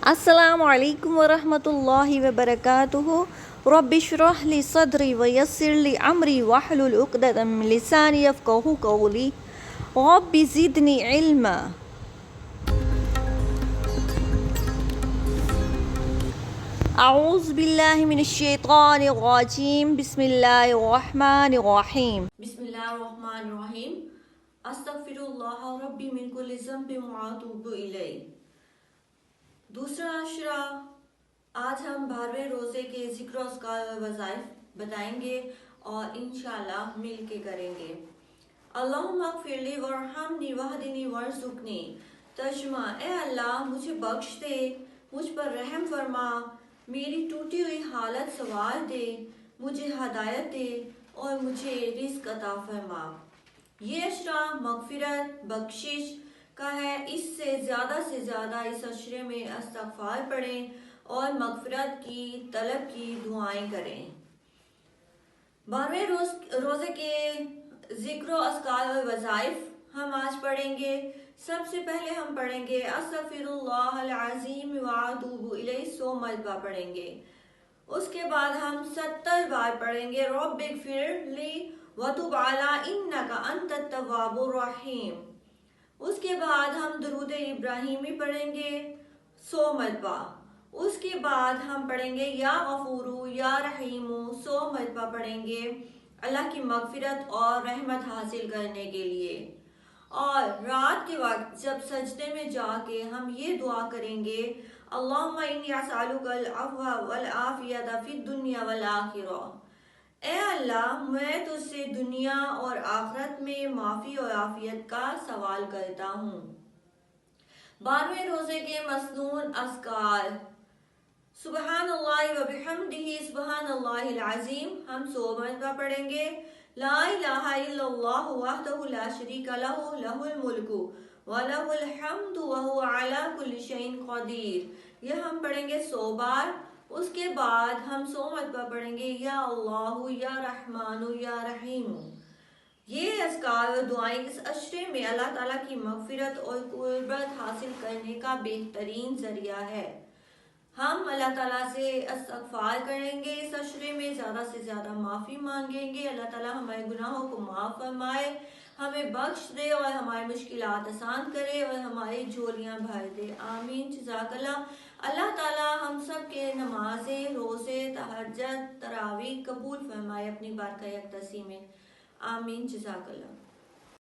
السلام علیکم ورحمۃ اللہ وبرکاتہ. رب اشرح لی صدری ویسر لی امری واحلل عقدۃ من لسانی یفقہوا قولی. رب زدنی علما. اعوذ باللہ من الشیطان الرجیم. بسم اللہ الرحمن الرحیم. بسم اللہ الرحمن الرحیم. استغفر اللہ ربی من کل ذنب واتوب الیہ. دوسرا عشرہ. آج ہم 12ویں روزے کے ذکر و اذکار و وظائف بتائیں گے اور انشاءاللہ مل کے کریں گے. اللہم اغفر لی وارحمنی واہدنی وارزقنی. ترجمہ: اے اللہ مجھے بخش دے، مجھ پر رحم فرما، میری ٹوٹی ہوئی حالت سنوار دے، مجھے ہدایت دے اور مجھے رزق عطا فرما. یہ عشرہ مغفرت بخشش کا ہے. اس سے زیادہ اس عشرے میں استغفار پڑھیں اور مغفرت کی طلب کی دعائیں کریں. 12ویں روزے کے ذکر و اذکار و وظائف ہم آج پڑھیں گے. سب سے پہلے ہم پڑھیں گے استغفر اللہ العظیم واتوب الیہ. 100 مرتبہ پڑھیں گے. اس کے بعد ہم 70 بار پڑھیں گے رب اغفر لی وتب علی انک انت التواب الرحیم. اس کے بعد ہم درود ابراہیمی پڑھیں گے 100 مرتبہ. اس کے بعد ہم پڑھیں گے یا غفور یا رحیم. 100 مرتبہ پڑھیں گے اللہ کی مغفرت اور رحمت حاصل کرنے کے لیے. اور رات کے وقت جب سجدے میں جا کے ہم یہ دعا کریں گے اللہم انی اسألک العفو والعافیۃ فی الدنیا والآخرہ. اے اللہ میں تجھ سے دنیا اور آخرت میں معافی اور عافیت کا سوال کرتا ہوں. 12ویں روزے کے مسنون اذکار. سبحان اللہ وبحمدہ سبحان اللہ العظیم ہم 100 مرتبہ پڑھیں گے. لا الہ الا اللہ وحدہ لا شریک لہ لہ الملک ولہ الحمد وہو علی کل شیء قدیر. یہ ہم پڑھیں گے 100 بار. اس کے بعد ہم 100 مرتبہ پڑھیں گے یا اللہ یا رحمان یا رحیم. یہ اذکار و دعائیں اس عشرے میں اللہ تعالیٰ کی مغفرت اور قربت حاصل کرنے کا بہترین ذریعہ ہے. ہم اللہ تعالیٰ سے استغفار کریں گے اس عشرے میں، زیادہ سے زیادہ معافی مانگیں گے. اللہ تعالیٰ ہمارے گناہوں کو معاف فرمائے، ہمیں بخش دے اور ہماری مشکلات آسان کرے اور ہماری جھولیاں بھر دے. آمین. جزاک اللہ. اللہ تعالیٰ ہم سب کے نمازیں، روزے، تہجد، تراویح قبول فرمائے اپنی بارگاہ اقدسی میں. آمین. جزاک اللہ.